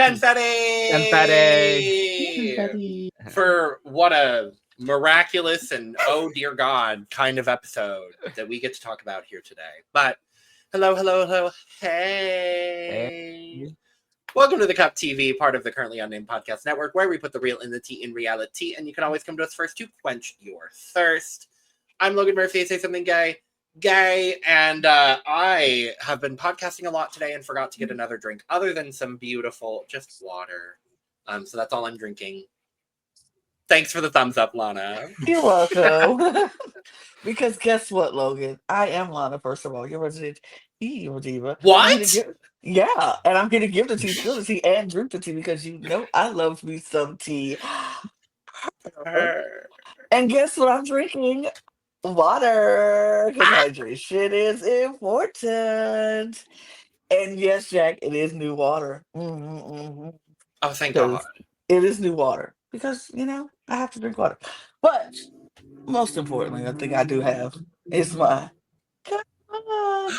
Confetti! For what a miraculous and oh dear God kind of episode that we get to talk about here today. But hello, hey. Welcome to the Cup TV, part of the Currently Unnamed Podcast Network, where we put the real in the tea in reality, and you can always come to us first to quench your thirst. I'm Logan Murphy, say something gay, and I have been podcasting a lot today and forgot to get another drink other than some beautiful, just water. So that's all I'm drinking. Thanks for the thumbs up, Lana. You're welcome. Because guess what, Logan? I am Lana, first of all. You're resident evil diva. What? Yeah, and I'm going to give the tea, spill the tea, and drink the tea because you know I love me some tea. And guess what I'm drinking? Water. Because hydration is important. And yes, Jack, it is new water. Oh, thank God. It is new water. Because, you know, I have to drink water. But most importantly, I think I do have is my.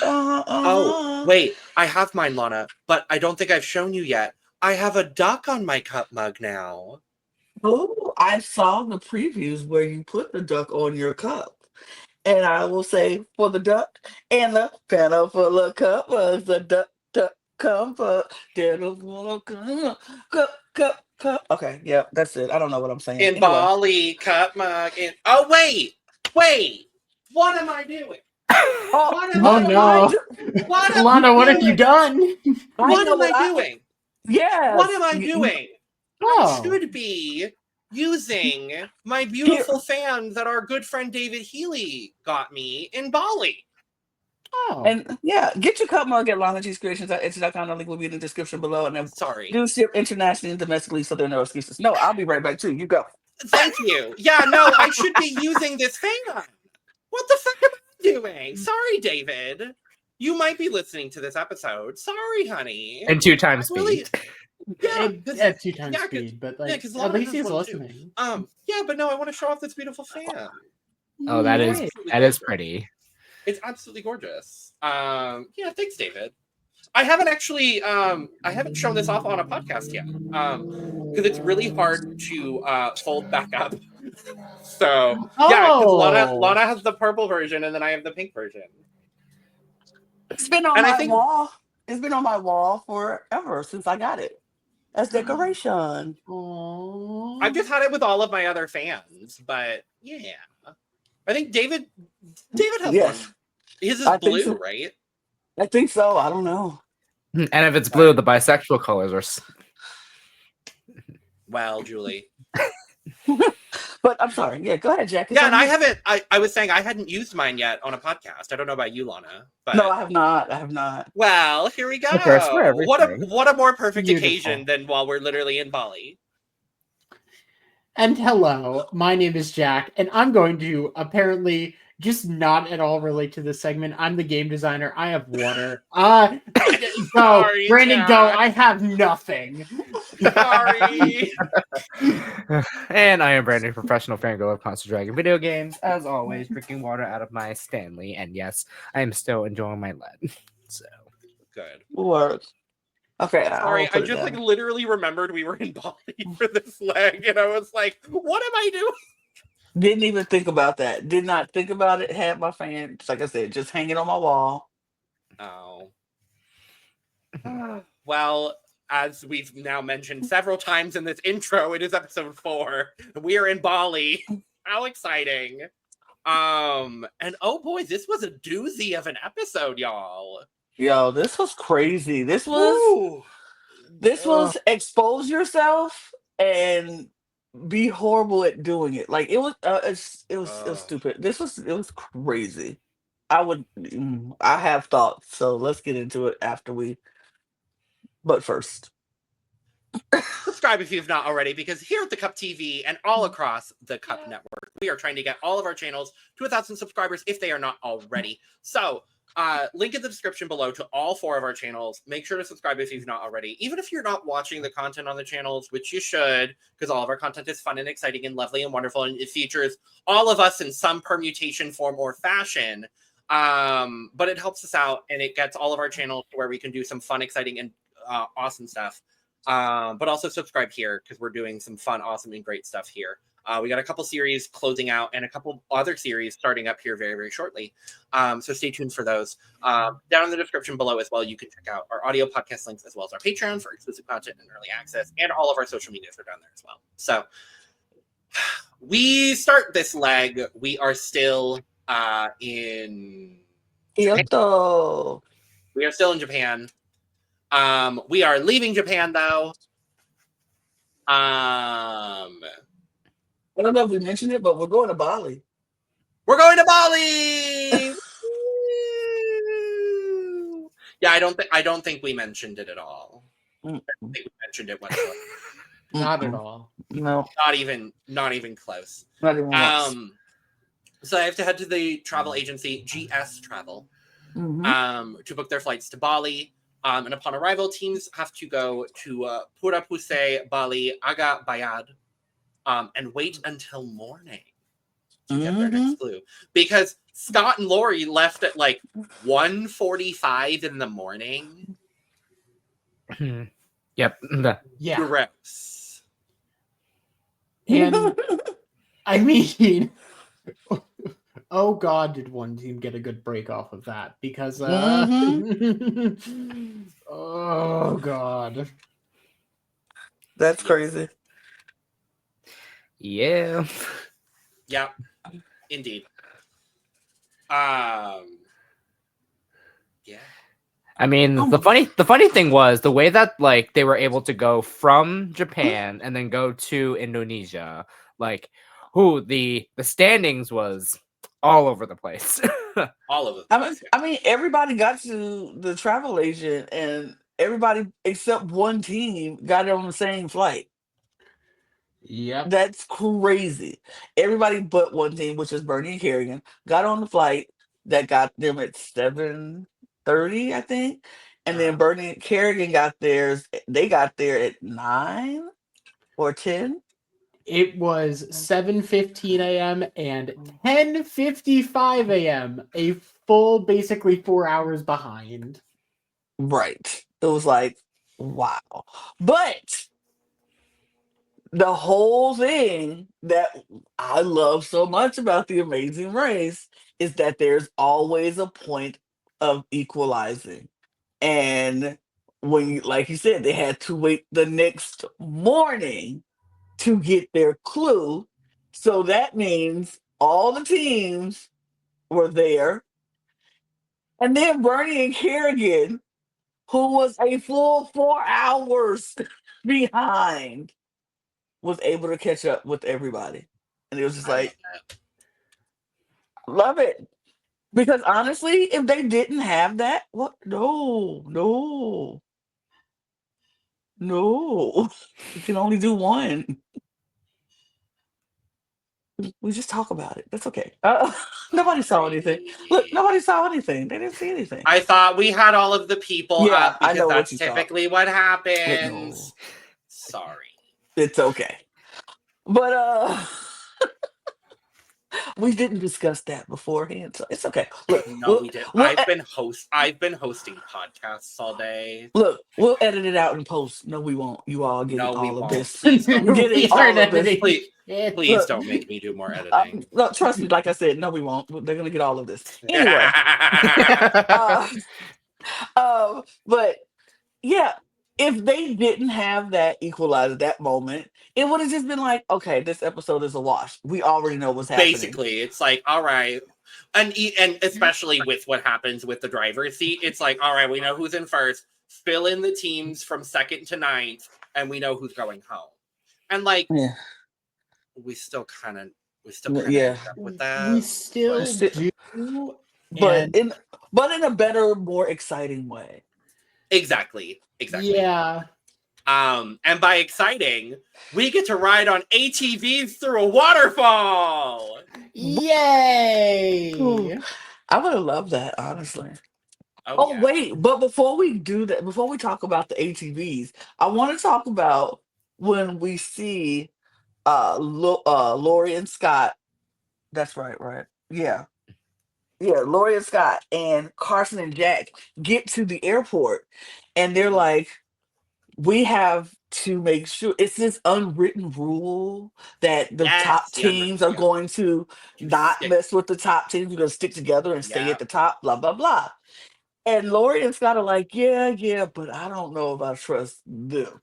Oh, wait. I have mine, Lana, but I don't think I've shown you yet. I have a duck on my cup mug now. Oh, I saw the previews where you put the duck on your cup. And I will say for the duck and the panel full of cup mugs, the duck come for cup. Okay, yeah, that's it. I don't know what I'm saying. In Bali, cup mug. Oh, wait. What am I doing? Lana, what have you done? What am I doing? Yeah. What am I doing? I should be using my beautiful fan that our good friend David Healy got me in Bali. Oh. And yeah, get your cup mug at LanaG'sCreations.com. The link will be in the description below. And then do ship internationally and domestically, so there are no excuses. No, I'll be right back too. You go. Thank you. Yeah, no, I should be using this fan. What the fuck am I doing? Sorry, David. You might be listening to this episode. Sorry, honey. And 2 times speed. Really, at 2 times speed, but like, at least he's listening. Yeah, but no, I want to show off this beautiful fan. Oh, that is pretty. It's absolutely gorgeous. Yeah, thanks, David. I haven't actually I haven't shown this off on a podcast yet. Because it's really hard to fold back up. So yeah, because Lana has the purple version and then I have the pink version. It's been on my wall. It's been on my wall forever since I got it. As decoration. Aww. I've just had it with all of my other fans, but yeah. I think David has one. His is blue, so. Right? I think so. I don't know. And if it's blue, the bisexual colors are. Well, Julie. But I'm sorry. Yeah, go ahead, Jack. Yeah, and I haven't. I was saying I hadn't used mine yet on a podcast. I don't know about you, Lana. But... No, I have not. Well, here we go. What a more perfect occasion than while we're literally in Bali. And hello, my name is Jack, and I'm going to apparently just not at all relate to this segment. I'm the game designer. I have water. Go, sorry, Brandon, Jack. go. I have nothing. Sorry. And I am Brandon, professional fangirl of Constant Dragon video games. As always, drinking water out of my Stanley. And yes, I am still enjoying my lead. So good. Work. Okay. Sorry, I just literally remembered we were in Bali for this leg, and I was like, "What am I doing?" Didn't even think about that. Did not think about it. Had my fan, like I said, just hanging on my wall. Oh. Well, as we've now mentioned several times in this intro, it is episode 4. We are in Bali. How exciting! And oh boy, this was a doozy of an episode, y'all. Yo, this was crazy. This was expose yourself and be horrible at doing it. Like it was stupid. It was crazy. I have thoughts, so let's get into it but first. Subscribe if you've not already, because here at the Cup TV and all across the Cup Network, we are trying to get all of our channels to 1,000 subscribers if they are not already. So link in the description below to all 4 of our channels. Make sure to subscribe if you've not already. Even if you're not watching the content on the channels, which you should, because all of our content is fun and exciting and lovely and wonderful, and it features all of us in some permutation, form, or fashion. But it helps us out, and it gets all of our channels to where we can do some fun, exciting, and awesome stuff. But also subscribe here because we're doing some fun, awesome, and great stuff here. We got a couple series closing out and a couple other series starting up here very, very shortly. So stay tuned for those. Down in the description below as well, you can check out our audio podcast links as well as our Patreon for exclusive content and early access, and all of our social medias are down there as well. So we start this leg. We are still in Kyoto. We are still in Japan. We are leaving Japan though. I don't know if we mentioned it, but we're going to Bali. We're going to Bali. Yeah, I don't think we mentioned it at all. I don't think we mentioned it whatsoever. Not at all. No, Not even close. not even once. So I have to head to the travel agency GS Travel to book their flights to Bali. And upon arrival, teams have to go to Pura Puseh, Bali, Aga Bayad, and wait until morning to get their next clue. Because Scott and Lori left at like 1:45 in the morning. Yep. Yeah. Gross. And I mean, oh God, did one team get a good break off of that? Because, oh God. That's crazy. Yeah. Yeah, indeed. Yeah. I mean, the funny thing was the way that like they were able to go from Japan and then go to Indonesia. Like, the standings was all over the place. All of it. I mean, everybody got to the travel agent, and everybody except one team got it on the same flight. Yep. That's crazy. Everybody but one team, which is Bernie and Kerrigan, got on the flight that got them at 7:30, I think. And then Bernie and Kerrigan got theirs. They got there at 9 or 10. It was 7:15 a.m. and 10:55 a.m. A full, basically 4 hours behind. Right. It was like, wow. But the whole thing that I love so much about The Amazing Race is that there's always a point of equalizing. And when you, like you said, they had to wait the next morning to get their clue. So that means all the teams were there. And then Bernie and Kerrigan, who was a full 4 hours behind, was able to catch up with everybody. And it was just like, love it. Because honestly, if they didn't have that, what? No. You can only do one. We just talk about it. That's okay. Nobody saw anything. Look, nobody saw anything. They didn't see anything. I thought we had all of the people Yeah, up because I know what that's you thought. typically what happens. No. Sorry. It's okay. But we didn't discuss that beforehand, so it's okay. Look, No, we did. I've been hosting podcasts all day. Look, we'll edit it out in post. No, we won't. You all get No, we all of won't. this. Please don't. Get it, all of this. Please Look, don't make me do more editing. no, trust me. Like I said, no, we won't. They're gonna get all of this anyway. But yeah, if they didn't have that equalizer, that moment, it would have just been like, okay, this episode is a wash. We already know what's happening. Basically, it's like, all right, and especially with what happens with the driver's seat, it's like, all right, we know who's in first. Fill in the teams from 2nd to 9th, and we know who's going home. And like, Yeah. we still kind of Yeah. end up with that. We still do. But in a better, more exciting way. Exactly. Yeah. And by exciting, we get to ride on ATVs through a waterfall. Yay! Ooh. I would have loved that, honestly. Oh, yeah. Wait, but before we do that, before we talk about the ATVs, I want to talk about when we see Lori and Scott. That's right? Yeah. Lori and Scott and Carson and Jack get to the airport, and they're like, we have to make sure it's this unwritten rule that the top Yes, teams are going to You not stick. mess with the top teams. We're going to stick together and stay Yeah. at the top, blah, blah, blah. And Lori and Scott are like, yeah, but I don't know if I trust them.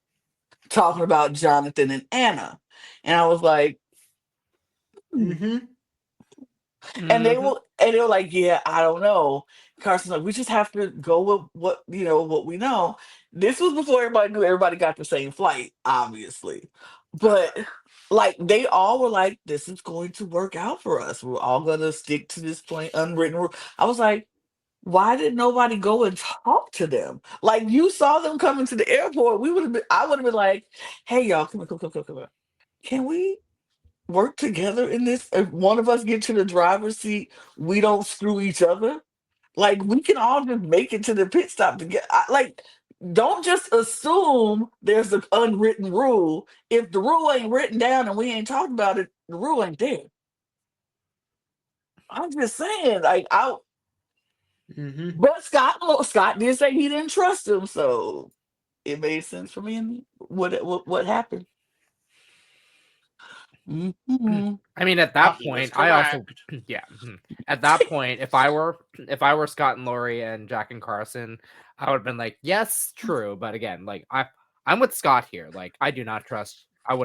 Talking about Jonathan and Anna. And I was like, Mm-hmm. and they Mhm. were like, yeah, I don't know. Carson's like, we just have to go with what what we know. This was before everybody knew everybody got the same flight, obviously. But like they all were like, this is going to work out for us. We're all gonna stick to this plain unwritten rule. I was like, why did nobody go and talk to them? Like you saw them coming to the airport. I would have been like, hey y'all, come on. Can we work together in this? If one of us get to the driver's seat, we don't screw each other. Like we can all just make it to the pit stop together. Like, don't just assume there's an unwritten rule. If the rule ain't written down and we ain't talking about it, the rule ain't there. I'm just saying, like, Mm-hmm. but Scott did say he didn't trust him, so it made sense for me. And what happened? Mhm. I mean, at that He was point, I also correct. yeah. At that point, if I were Scott and Lori and Jack and Carson, I would have been like, yes, true, but again, like I'm with Scott here. Like I would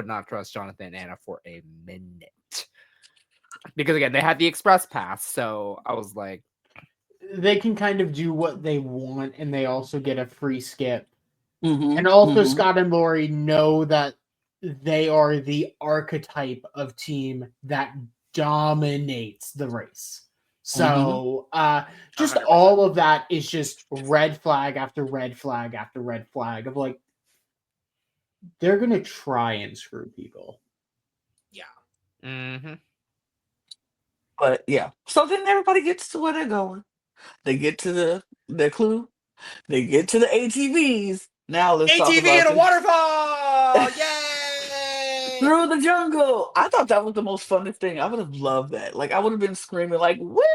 not trust Jonathan and Anna for a minute because again, they had the express pass, so I was like, They can kind of do what they want, and they also get a free skip. Mhm. And also, Mhm. Scott and Lori know that they are the archetype of team that dominates the race. So, just 100%. all of that is just red flag after red flag after red flag of like, they're going to try and screw people. Yeah. mm-hmm. But yeah, so then everybody gets to where they're going. They get to their clue. They get to the ATVs. Now let's talk ATV about in a this. waterfall! Yay! Through the jungle. I thought that was the most funnest thing. I would have loved that. Like I would have been screaming like what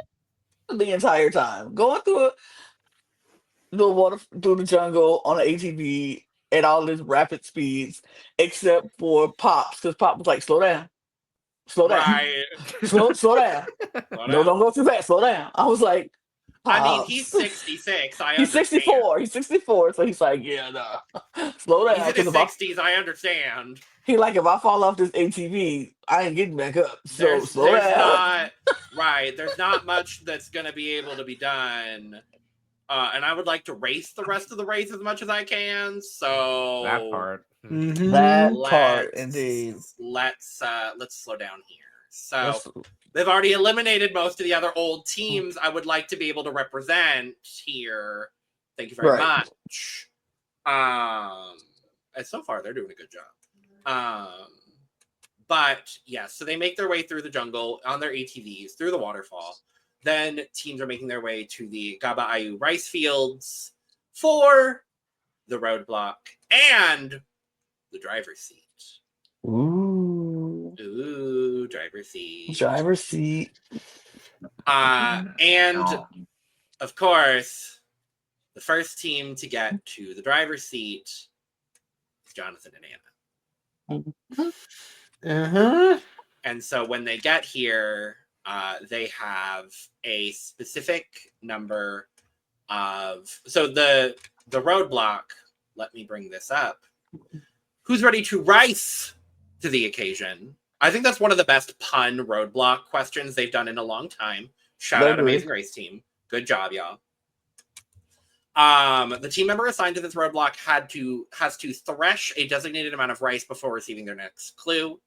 the entire time. Going the water through the jungle on an ATV at all these rapid speeds, except for Pops, because Pop was like, slow down. Slow down. Right. Slow down. Slow No, down. don't go too fast. Slow down. I was like, I mean, he's Pops. 66. I He's understand. 64. He's 64. So he's like, yeah, nah. Slow He's down. in his Because if 60s. I understand. if I fall off this ATV, I ain't getting back up. So slow There's down. not right. There's not much that's gonna be able to be done. And I would like to race the rest of the race as much as I can. So That part. That Mm-hmm. part, indeed. let's slow down here. So Let's- they've already eliminated most of the other old teams I would like to be able to represent here. Thank you very Right. much. And so far they're doing a good job. But yeah, so they make their way through the jungle on their ATVs through the waterfall. Then teams are making their way to the Gaba Ayu rice fields for the roadblock and the driver's seat. Ooh. Driver's seat. Driver's seat. And of course, the first team to get to the driver's seat is Jonathan and Anna. Uh-huh. And so when they get here, they have a specific number of. So the roadblock. Let me bring this up. Who's ready to rice to the occasion? I think that's one of the best pun roadblock questions they've done in a long time. Shout out Amazing Race Team. Good job, y'all. The team member assigned to this roadblock has to thresh a designated amount of rice before receiving their next clue.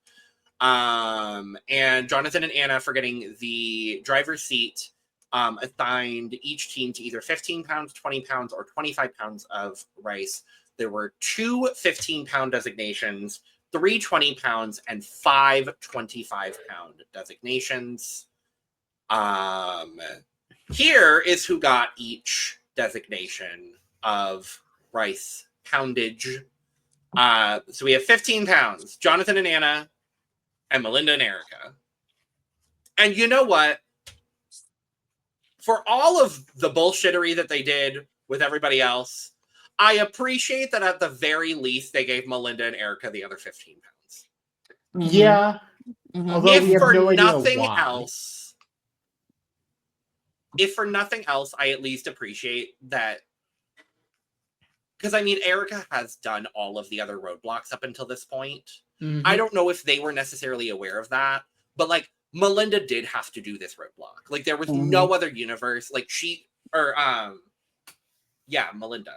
And Jonathan and Anna, for getting the driver's seat, assigned each team to either 15 pounds, 20 pounds, or 25 pounds of rice. There were 2 15-pound designations, 3 20-pounds, and 5 25-pound designations. Here is who got each designation of rice poundage. So we have 15 pounds, Jonathan and Anna, and Melinda and Erica. And you know what? For all of the bullshittery that they did with everybody else, I appreciate that at the very least they gave Melinda and Erica the other 15 pounds. Yeah. Although we If have for no idea nothing why. else, I at least appreciate that. Because, I mean, Erica has done all of the other roadblocks up until this point. I don't know if they were necessarily aware of that, but, like, Melinda did have to do this roadblock. Like, there was no other universe. Like, Melinda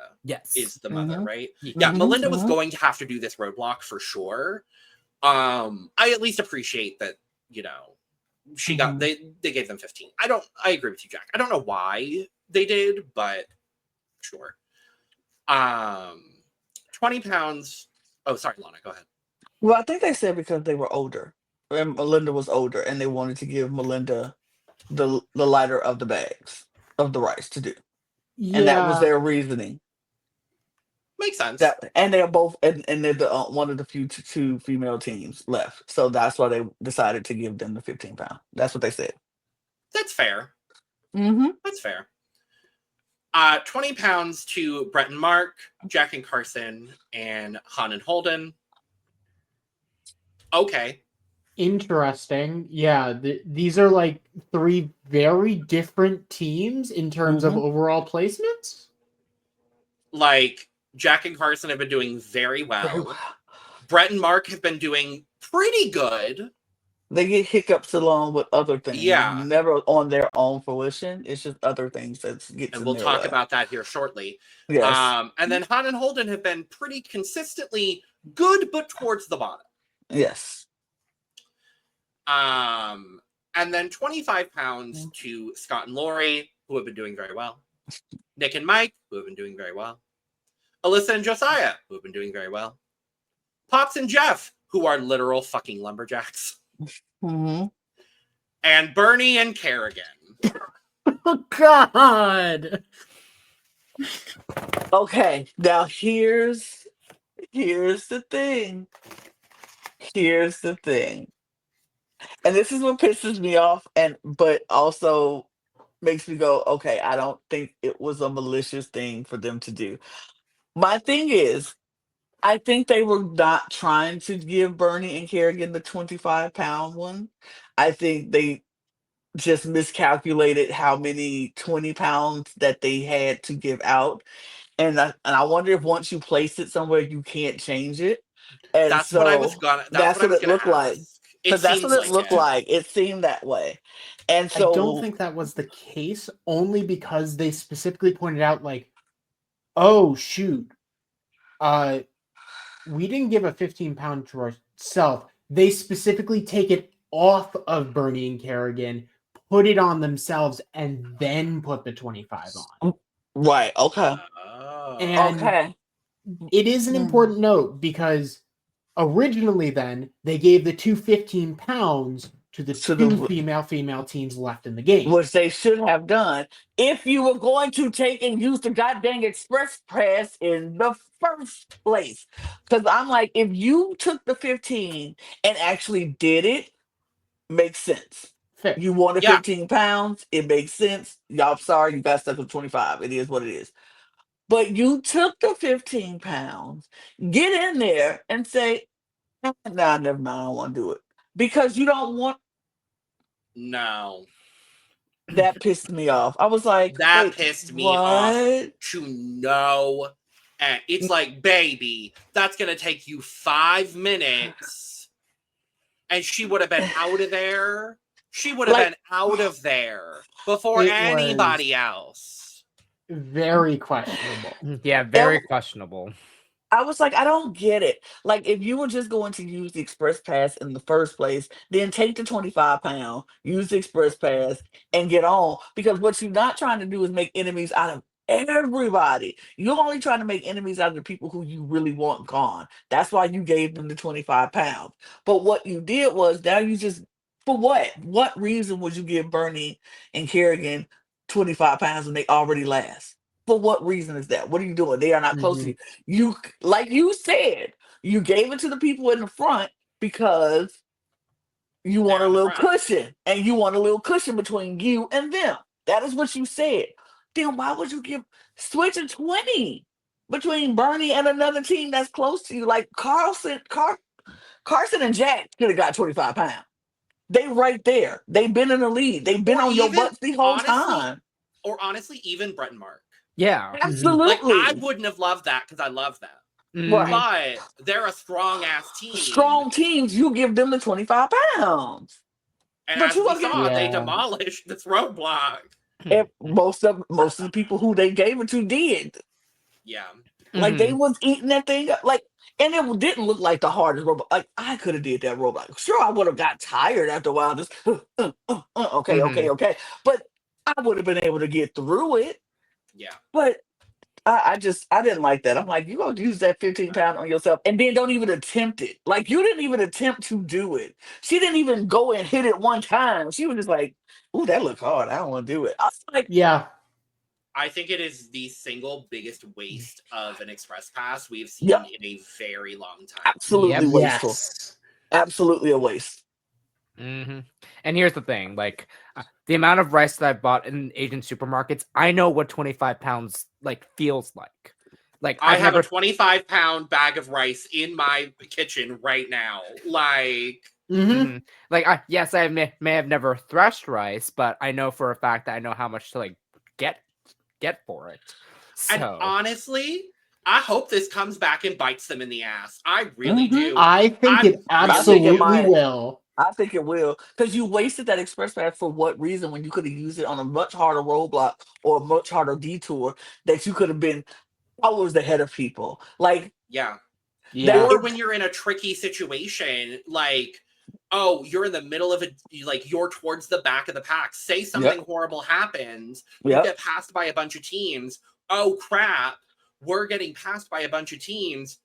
is the mother, right? Yeah, Melinda was going to have to do this roadblock for sure. I at least appreciate that, you know, she got, they gave them 15. I agree with you, Jack. I don't know why they did, but sure. 20 pounds. Oh, sorry, Lana, go ahead. Well, I think they said because they were older, and Melinda was older, and they wanted to give Melinda the lighter of the bags of the rice to do, and that was their reasoning. Makes sense. And they're both, and they're the one of the few two female teams left, so that's why they decided to give them the 15 pound. That's what they said. That's fair. That's fair. 20 pounds to Brett and Mark, Jack and Carson, and Han and Holden. Okay. Interesting. Yeah, these are like three very different teams in terms of overall placements. Like, Jack and Carson have been doing very well. Brett and Mark have been doing pretty good. They get hiccups along with other things. Yeah. Never on their own fruition. It's just other things that get and we'll talk about that here shortly. Yes. And then Han and Holden have been pretty consistently good, but towards the bottom. Yes. And then 25 pounds to Scott and Lori, who have been doing very well. Nick and Mike, who have been doing very well. Alyssa and Josiah, who have been doing very well. Pops and Jeff, who are literal fucking lumberjacks. And Bernie and Kerrigan. Oh, God. Okay, now here's the thing. Here's the thing. And this is what pisses me off, but also makes me go, okay, I don't think it was a malicious thing for them to do. My thing is, I think they were not trying to give Bernie and Kerrigan the 25 pound one. I think they just miscalculated how many 20 pounds that they had to give out. And I wonder if once you place it somewhere, you can't change it. And that's so what I was gonna. That's what it looked like. Because that's what it looked like. It seemed that way. And so I don't think that was the case, only because they specifically pointed out, like, oh, shoot. We didn't give a 15 pound to ourselves. They specifically take it off of Bernie and Kerrigan, put it on themselves, and then put the 25 on. Right. Okay. And it is an important note because originally then they gave the 215 pounds to the two female teams left in the game. Which they should have done if you were going to take and use the goddamn express pass in the first place. Because I'm like, if you took the 15 and actually did it, makes sense. Fair. You wanted 15 pounds, it makes sense. Y'all, sorry, you got stuck with 25. It is what it is. But you took the 15 pounds, get in there and say, nah, never mind, I don't want to do it. Because you don't want. No. That pissed me off. I was like, that pissed me off to no. And it's like, baby, that's going to take you 5 minutes. And she would have been out of there. She would have been out of there before anybody else. Very questionable. Yeah, very questionable. I was like, I don't get it. Like, if you were just going to use the express pass in the first place, then take the 25 pound, use the express pass, and get on. Because what you're not trying to do is make enemies out of everybody. You're only trying to make enemies out of the people who you really want gone. That's why you gave them the 25 pounds. But what you did was, now you just, for what? What reason would you give Bernie and Kerrigan 25 pounds when they already last? For what reason is that? What are you doing? They are not close to you. You, like you said, you gave it to the people in the front because you want a little cushion, and you want a little cushion between you and them. That is what you said. Then why would you switch a 20? between Bernie and another team that's close to you. Like Carson and Jack could have got 25 pounds. They right there. They've been in the lead. They've been on your butts the whole time. Or honestly, even Brett and Mark. Yeah. Absolutely. Like, I wouldn't have loved that because I love them. Right. But they're a strong-ass team. Strong teams, you give them the 25 pounds. And but as we saw, they demolished this roadblock. And most of the people who they gave it to did. Yeah. Like, they was eating that thing up. Like, and it didn't look like the hardest robot. Like, I could have did that robot. Sure, I would have got tired after a while. Just, okay. But I would have been able to get through it. Yeah. But I didn't like that. I'm like, you gonna use that 15 pound on yourself and then don't even attempt it. Like, you didn't even attempt to do it. She didn't even go and hit it one time. She was just like, ooh, that looked hard. I don't want to do it. I was like, yeah. I think it is the single biggest waste of an express pass we've seen in a very long time. Absolutely wasteful. Yes. Absolutely a waste. And here's the thing, like the amount of rice that I bought in Asian supermarkets, I know what 25 pounds like feels like. Like I have a 25-pound bag of rice in my kitchen right now. Like, like I may have never threshed rice, but I know for a fact that I know how much to like get for it. So. And honestly, I hope this comes back and bites them in the ass. I really do. I think it absolutely will. I think it will, because you wasted that express pass for what reason when you could have used it on a much harder roadblock or a much harder detour that you could have been hours ahead of people. Like, or when you're in a tricky situation, like, oh, you're in the middle of it, like you're towards the back of the pack. Say something horrible happens, you get passed by a bunch of teams. Oh crap, we're getting passed by a bunch of teams.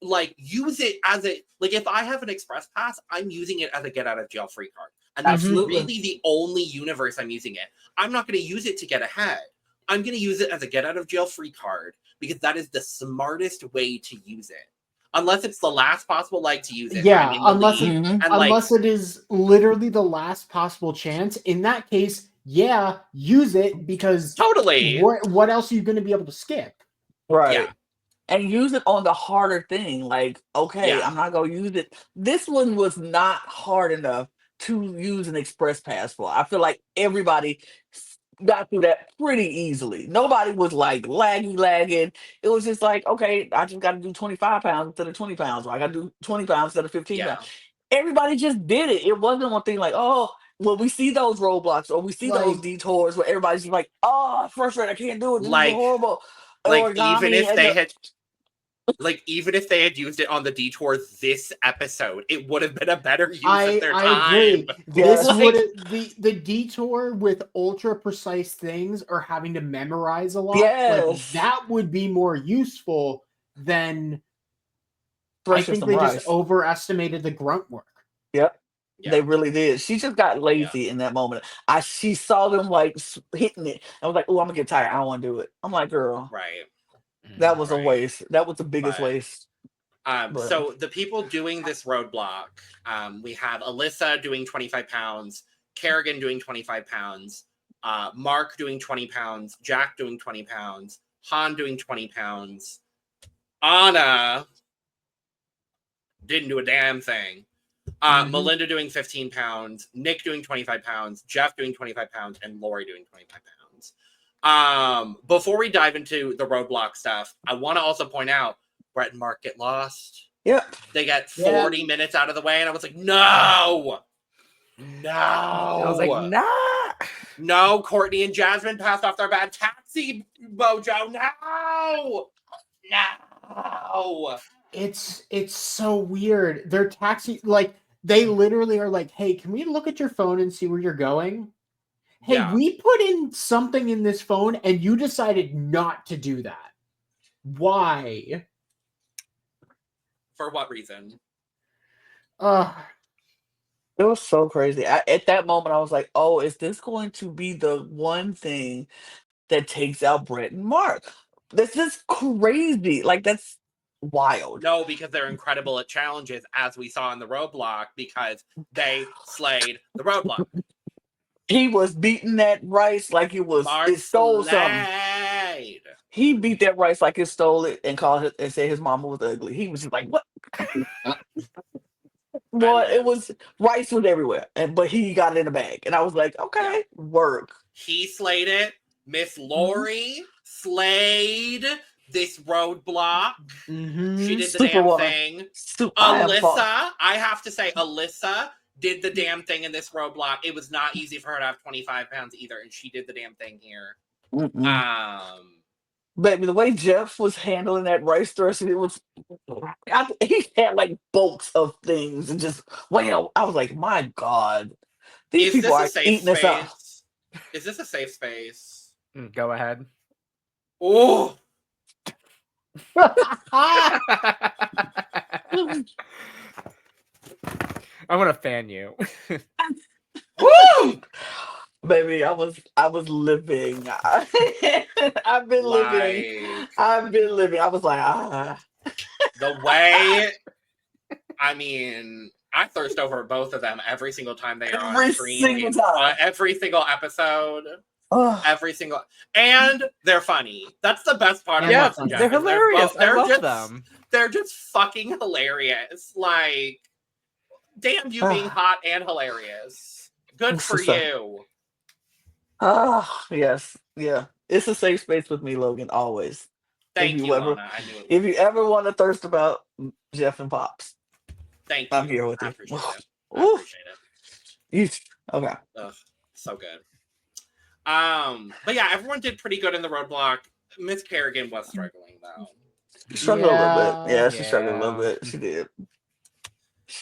Like, use it as a, like, if I have an express pass, I'm using it as a get out of jail free card. And that's really the only universe I'm using it. I'm not going to use it to get ahead. I'm going to use it as a get out of jail free card because that is the smartest way to use it. Unless it's the last possible leg to use it. Yeah, unless it is literally the last possible chance. In that case, use it because totally. What else are you going to be able to skip? Right. Yeah. And use it on the harder thing. Like, okay, I'm not going to use it. This one was not hard enough to use an express pass for. I feel like everybody got through that pretty easily. Nobody was like lagging. It was just like, okay, I just got to do 25 pounds instead of 20 pounds. Or I got to do 20 pounds instead of 15 pounds. Everybody just did it. It wasn't one thing like, oh, well, we see those roadblocks or we see those detours where everybody's just like, oh, I'm frustrated. I can't do it. This is horrible. Like, even if they had used it on the detour this episode, it would have been a better use of their time. I agree. This the detour with ultra precise things or having to memorize a lot. Like, that would be more useful than I think they just overestimated the grunt work. Yep. Yeah. They really did. She just got lazy in that moment. She saw them like hitting it. I was like, oh, I'm gonna get tired. I don't want to do it. I'm like, girl. Right. That was a waste. That was the biggest waste. So the people doing this roadblock, we have Alyssa doing 25 pounds, Kerrigan doing 25 pounds, Mark doing 20 pounds, Jack doing 20 pounds, Han doing 20 pounds, Anna didn't do a damn thing. Melinda doing 15 pounds, Nick doing 25 pounds, Jeff doing 25 pounds, and Lori doing 25 pounds. Before we dive into the roadblock stuff, I want to also point out Brett and Mark get lost. Yep. They get 40 minutes out of the way, and I was like, no. I was like, nah. No, Courtney and Jasmine passed off their bad taxi mojo. No. It's so weird. Their taxi, like, they literally are like, hey, can we look at your phone and see where you're going? Hey, we put in something in this phone and you decided not to do that. Why? For what reason? It was so crazy. At that moment, I was like, oh, is this going to be the one thing that takes out Brett and Mark? This is crazy. Like, that's wild. No, because they're incredible at challenges, as we saw in the roadblock, because they slayed the roadblock. He was beating that rice like it stole something. He beat that rice like he stole it and called it and said his mama was ugly. He was just like, what? Boy, it was rice was everywhere, but he got it in a bag, and I was like, okay, work. He slayed it. Miss Lori slayed this roadblock. She did the damn thing. Alyssa, I have to say, Alyssa did the damn thing in this roadblock. It was not easy for her to have 25 pounds either, and she did the damn thing here. Baby, the way Jeff was handling that rice threshing, it was he had like bulks of things and just wow. I was like, my God, these people are eating this up. Is this a safe space? Go ahead. Oh. I'm gonna fan you. Woo! Baby, I was living. I've been living. I was like, The way, I mean, I thirst over both of them every single time they are on screen. Every single episode. Every single, and they're funny. That's the best part of watching them. They're hilarious. I love them. They're just fucking hilarious. Like, damn you being hot and hilarious. Good for you. Yes, yeah. It's a safe space with me, Logan. Always. Thank you, Lana. I knew it. If you ever want to thirst about Jeff and Pops, thank you. I'm here with you. I appreciate it. Okay. Ugh, so good. But yeah, everyone did pretty good in the roadblock. Miss Kerrigan was struggling though. She struggled a little bit. Yeah, she struggled a little bit. She did.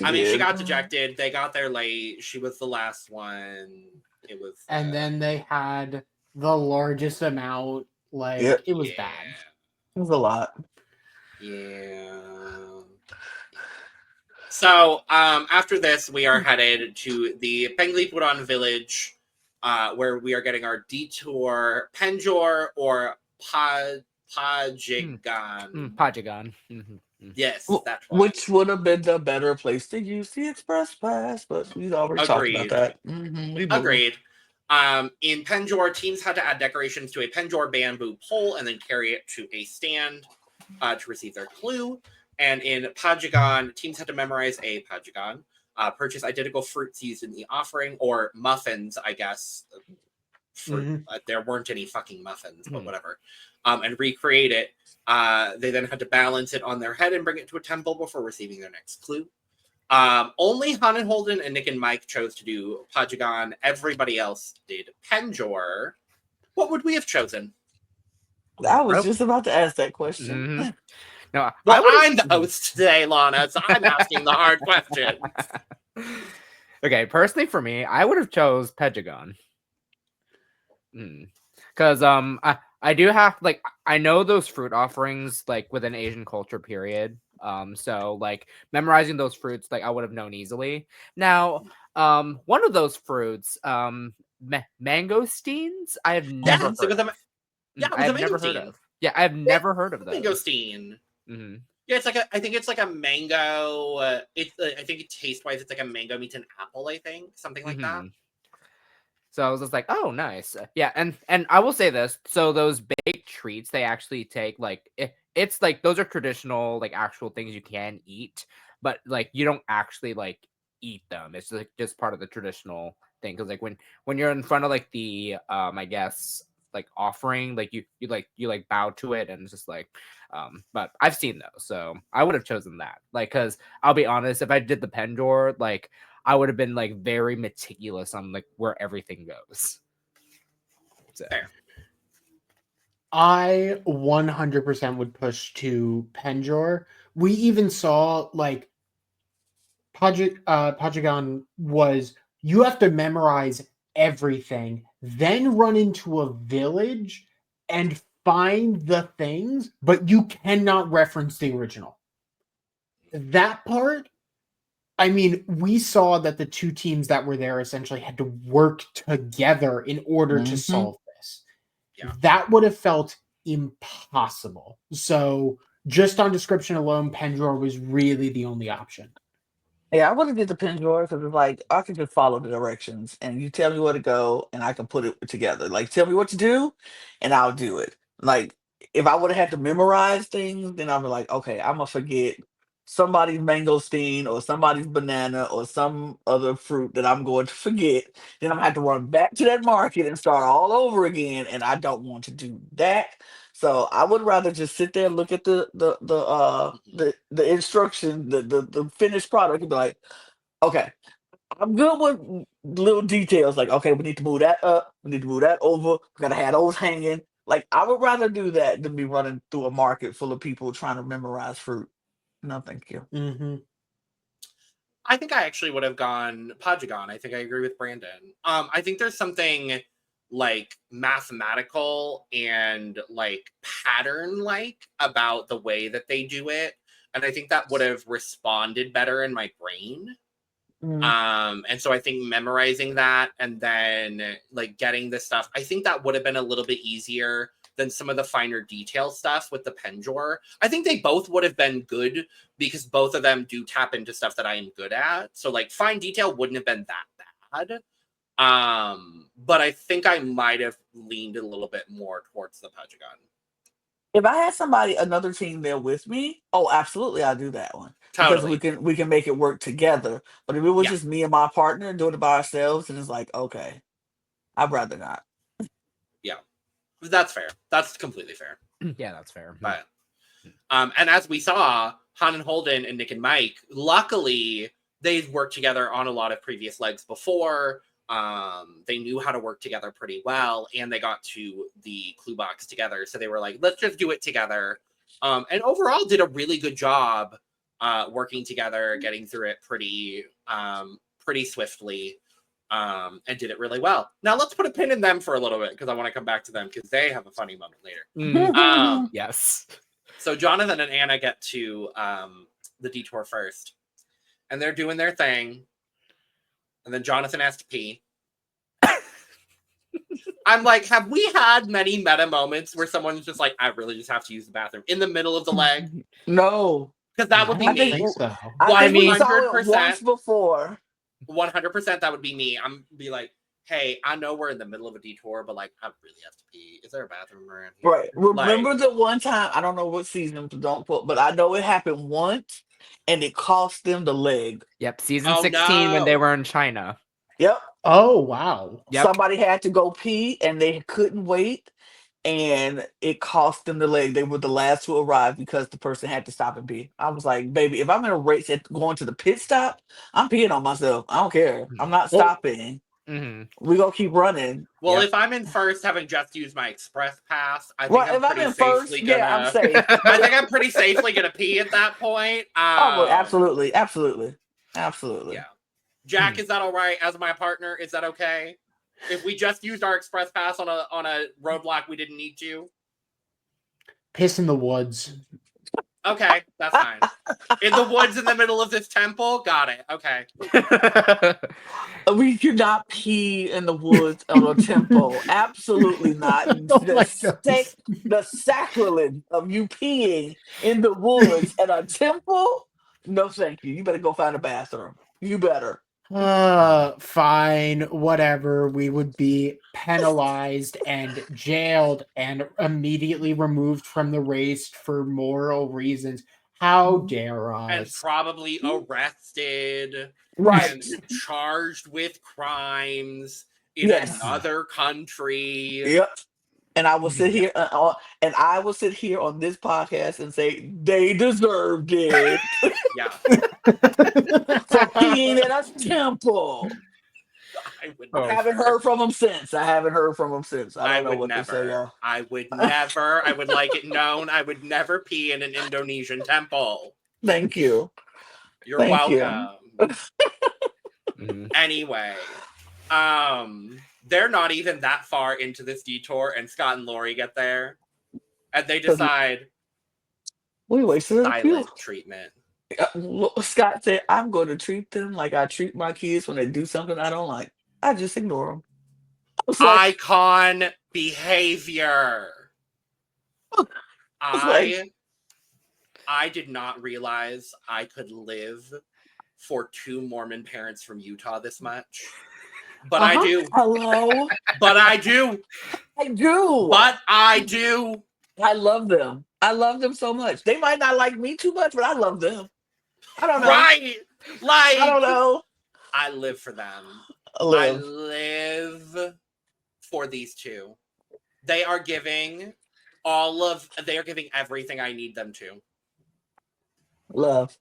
I mean, she got dejected. They got there late. She was the last one. It was, and then they had the largest amount. Like it was bad. It was a lot. Yeah. So after this, we are headed to the Penglipuran village. Where we are getting our detour Penjor or Pajigan. Pajigan. Yes, that's right. Which would have been the better place to use the express pass, but we've already talked about that. Agreed. In Penjor, teams had to add decorations to a Penjor bamboo pole and then carry it to a stand to receive their clue. And in Pajigan, teams had to memorize a Pajigan. Purchase identical fruits used in the offering, or muffins, I guess. There weren't any fucking muffins, but whatever. And recreate it. They then had to balance it on their head and bring it to a temple before receiving their next clue. Only Han and Holden and Nick and Mike chose to do Pajigan. Everybody else did Penjor. What would we have chosen? I was just about to ask that question. No, well, I'm the host today, Lana, so I'm asking the hard questions. Okay, personally for me, I would have chose Pajigan. Because I do have, like, I know those fruit offerings, like, within Asian culture, period. So, like, memorizing those fruits, like, I would have known easily. Now, one of those fruits, mangosteens, I have never heard of. I've never heard of. Yeah, I've never heard of those. Mangosteen. Yeah, it's like I think it's like a mango. I think it taste wise, it's like a mango meets an apple. I think something like that. So I was just like, oh, nice. Yeah, and I will say this. So those baked treats, they actually take like it's like those are traditional, like actual things you can eat, but like you don't actually like eat them. It's like just part of the traditional thing. Because like when you're in front of like the I guess like offering, like you bow to it, and it's just like but I've seen those, so I would have chosen that. Like, because I'll be honest, if I did the Pendor, like I would have been like very meticulous on like where everything goes. So. I 100% would push to Penjor. We even saw like Pajigan was you have to memorize everything, then run into a village and find the things, but you cannot reference the original. That part, I mean, we saw that the two teams that were there essentially had to work together in order to solve this. Yeah. That would have felt impossible. So just on description alone, Penjor was really the only option. Yeah, I would have did the Penjor because it's like I can just follow the directions and you tell me where to go and I can put it together. Like tell me what to do and I'll do it. Like if I would have had to memorize things, then I'd be like, okay, I'm gonna forget somebody's mangosteen or somebody's banana or some other fruit that I'm going to forget. Then I'm gonna have to run back to that market and start all over again, and I don't want to do that. So I would rather just sit there and look at the instruction, the finished product, and be like, okay, I'm good with little details like, okay, we need to move that up, we need to move that over, we gotta have those hanging. Like, I would rather do that than be running through a market full of people trying to memorize fruit. No, thank you. Mm-hmm. I think I actually would have gone Pajagon. I think I agree with Brandon. I think there's something like mathematical and like pattern like about the way that they do it. And I think that would have responded better in my brain. And so I think memorizing that and then like getting this stuff, I think that would have been a little bit easier than some of the finer detail stuff with the Penjor. I think they both would have been good because both of them do tap into stuff that I am good at. So like fine detail wouldn't have been that bad. But I think I might have leaned a little bit more towards the Pajagon. If I had another team there with me, oh, absolutely, I'll do that one. Totally. Because we can make it work together. But if it was just me and my partner doing it by ourselves, and it's like, okay, I'd rather not. Yeah, that's fair. That's completely fair. Yeah, that's fair. But, and as we saw, Han and Holden and Nick and Mike, luckily, they've worked together on a lot of previous legs before. They knew how to work together pretty well, and they got to the clue box together. So they were like, let's just do it together. And overall did a really good job working together, getting through it pretty swiftly, and did it really well. Now let's put a pin in them for a little bit because I want to come back to them because they have a funny moment later. Yes. So Jonathan and Anna get to the detour first, and they're doing their thing. And then Jonathan has to pee. I'm like, have we had many meta moments where someone's just like, I really just have to use the bathroom in the middle of the leg? No. Because that would be me. Think so. I mean, 100%. Once before. 100% that would be me. I'm be like, hey, I know we're in the middle of a detour, but like, I really have to pee. Is there a bathroom around here? Right. Remember the one time, I don't know what season, but I know it happened once, and it cost them the leg. Yep, season 16 when they were in China. Yep. Oh, wow. Yep. Somebody had to go pee, and they couldn't wait, and it cost them the leg. They were the last to arrive because the person had to stop and pee. I was like, baby, if I'm in a race at going to the pit stop, I'm peeing on myself. I don't care. I'm not stopping. We gonna keep running. Well, if I'm in first, having just used my express pass, I think I'm pretty safely gonna. Yeah, I'm safe. I think I'm pretty safely gonna pee at that point. Well, absolutely. Yeah, Jack, is that all right? As my partner, is that okay? If we just used our express pass on a roadblock we didn't need to. Piss in the woods. Okay, that's fine. In the woods in the middle of this temple? Got it. Okay. We cannot pee in the woods of a temple. Absolutely not. The sacrilege of you peeing in the woods at a temple? No, thank you. You better go find a bathroom. You better. Fine, whatever. We would be penalized and jailed and immediately removed from the race for moral reasons. How dare us? And probably arrested. Right. And charged with crimes in another country. Yep. And I will sit here on this podcast and say they deserved it. Yeah. For peeing in a temple. I haven't heard from them since. I don't know what to say, y'all. I would never. I would like it known. I would never pee in an Indonesian temple. Thank you. You're welcome. Anyway, they're not even that far into this detour, and Scott and Lori get there, and they decide we wasted silent treatment. Scott said, I'm going to treat them like I treat my kids when they do something I don't like. I just ignore them. Icon behavior. I did not realize I could live for 2 Mormon parents from Utah this much. But I do. Hello? But I do. I do. But I do. I love them. I love them so much. They might not like me too much, but I love them. I don't know. Right? Like, I don't know. I live for them. I I live. live for these two. They are giving everything I need them to. Love.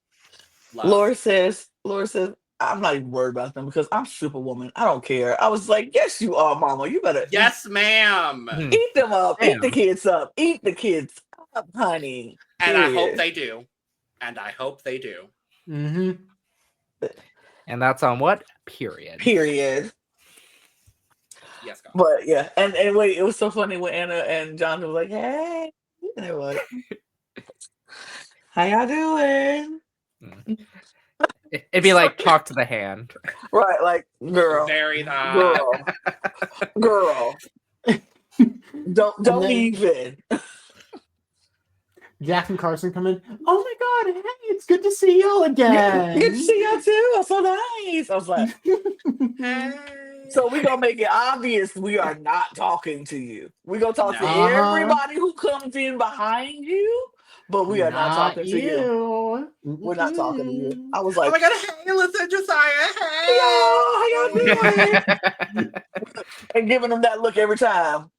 Laura says, I'm not even worried about them because I'm Superwoman. I don't care. I was like, yes, you are, Mama. You better Yes, ma'am. eat them up. Damn. Eat the kids up. Eat the kids up, honey. And I hope Period. they do. And I hope they do. Mm-hmm. And that's on what? Period. Period. Yes, God. But yeah, and wait, it was so funny when Anna and Jonathan was like, "Hey," and they were like, "How y'all doing?" It'd be like talk to the hand. Right, like girl, Very girl. Don't then- even. Jack and Carson come in. Oh my God! Hey, it's good to see y'all again. Good to see y'all too. That's so nice. I was like, so we gonna make it obvious we are not talking to you. We gonna talk to everybody who comes in behind you, but we are not talking to you. We're not talking to you. I was like, oh my God, hey, listen, Josiah, hey. How y'all doing? And giving them that look every time.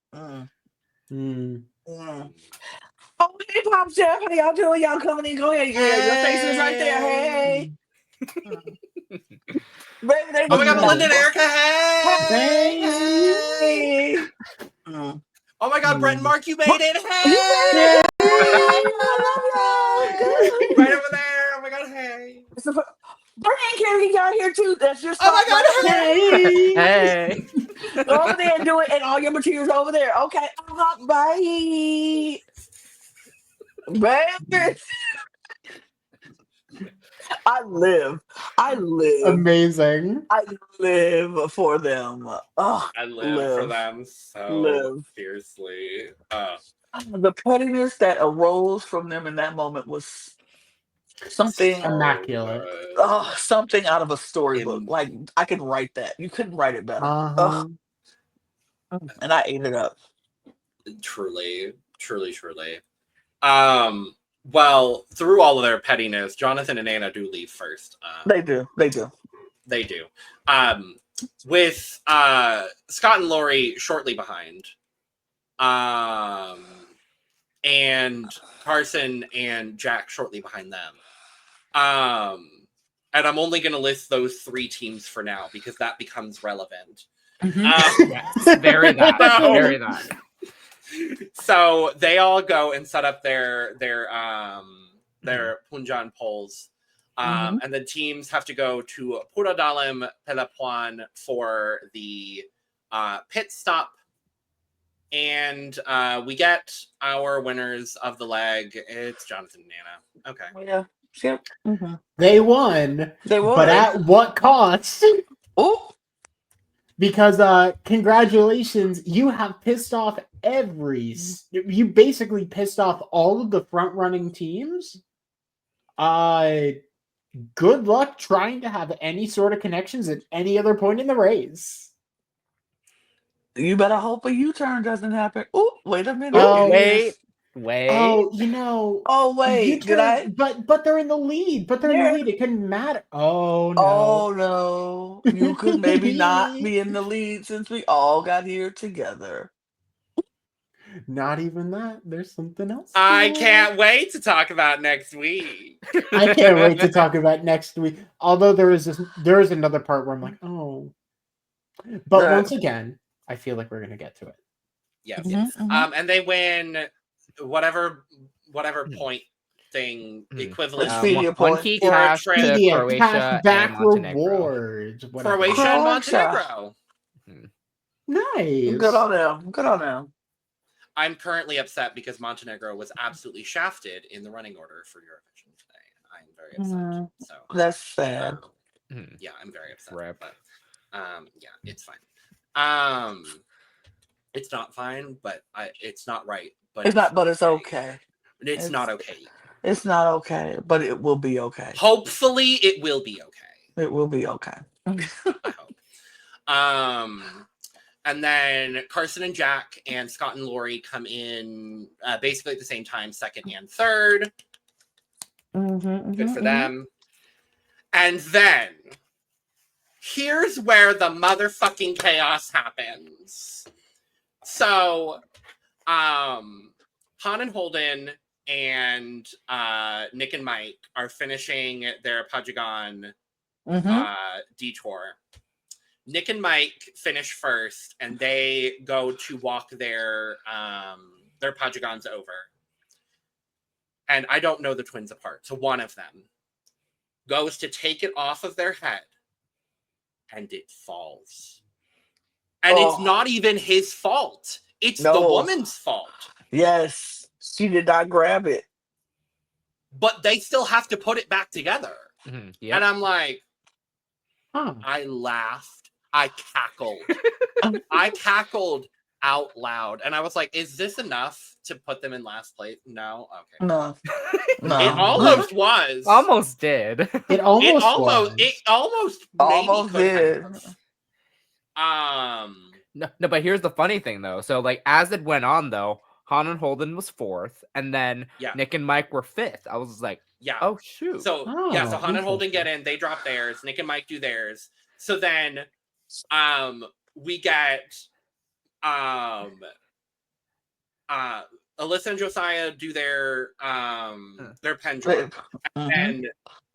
Oh, hey, Pop Chef, how y'all doing? Y'all coming in? Go ahead. Yeah, your face is right there. Hey. Baby, they Oh my God, Melinda and Erica, hey. Hey. Oh my God, Brett and Mark, you made it. Hey. I love y'all. Right over there. Oh my God, hey. Brian Carey got here too. That's your spot. Oh my God, right there. Hey. Go over there and do it, and all your materials over there. Okay. Bye. Baby. I live. Amazing. I live for them. Oh, I live for them so fiercely. The pettiness that arose from them in that moment was something Immaculate. Something out of a storybook. Like I could write that. You couldn't write it better. And I ate it up. Truly. Well, through all of their pettiness, Jonathan and Anna do leave first. They do. With Scott and Lori shortly behind. And Carson and Jack shortly behind them. And I'm only going to list those three teams for now because that becomes relevant. Yes, very that. So they all go and set up their punjan poles. And the teams have to go to Puradalem Pelapuan for the pit stop. And we get our winners of the leg. It's Jonathan and Anna. Okay. Yeah. Yep. They won. But at what cost? Oh. Because congratulations, you have pissed off you basically pissed off all of the front running teams. Good luck trying to have any sort of connections at any other point in the race. You better hope a U-turn doesn't happen. Oh, wait a minute. Wait. Oh, you know. Oh, wait. Did I? But they're in the lead. It couldn't matter. Oh, no. Oh, no. You could maybe not be in the lead since we all got here together. Not even that. There's something else. I can't wait to talk about next week. I can't wait to talk about next week. Although there is another part where I'm like, oh. But once again, I feel like we're gonna get to it. Yes. And they win whatever point thing equivalent. One key cash to Croatia back and Montenegro. rewards. Croatia and Montenegro. Nice. Good on them. I'm currently upset because Montenegro was absolutely shafted in the running order for Eurovision today. I'm very upset. So that's sad. Yeah, I'm very upset. Rip. But yeah, it's fine. It's not fine, but it's not right. But it's not. But it's okay. It's not okay. It's not okay, but it will be okay. Hopefully, it will be okay. It will be okay. I hope. And then Carson and Jack and Scott and Lori come in basically at the same time, second and third. Good for them. And then here's where the motherfucking chaos happens. So, Han and Holden and Nick and Mike are finishing their Pajagon detour. Nick and Mike finish first, and they go to walk their Pajagons over. And I don't know the twins apart. So one of them goes to take it off of their head, and it falls. And it's not even his fault. It's the woman's fault. Yes. She did not grab it. But they still have to put it back together. Yep. And I'm like, I laughed. I cackled. I cackled out loud. And I was like, is this enough to put them in last place? No? Okay. No. It almost was. Almost did. It almost did. No, but here's the funny thing though. So like as it went on though, Han and Holden was fourth, and then Nick and Mike were fifth. I was like, oh shoot. So so Han and Holden get in, they drop theirs, Nick and Mike do theirs. So then we get Alyssa and Josiah do their Penjor. And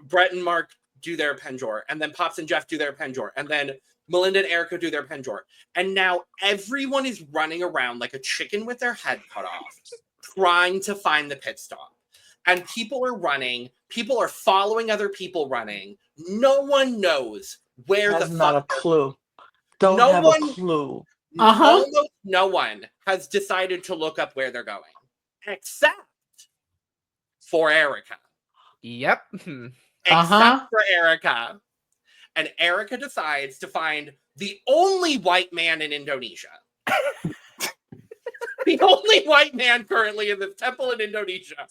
Brett and Mark do their Penjor. And then Pops and Jeff do their Penjor. And then Melinda and Erica do their Penjor. And now everyone is running around like a chicken with their head cut off, trying to find the pit stop. And people are running. People are following other people running. No one knows where the fuck. Not a clue. Don't have a clue. Almost no one has decided to look up where they're going, except for Erica. Yep. Except for Erica. And Erica decides to find the only white man in Indonesia. The only white man currently in this temple in Indonesia.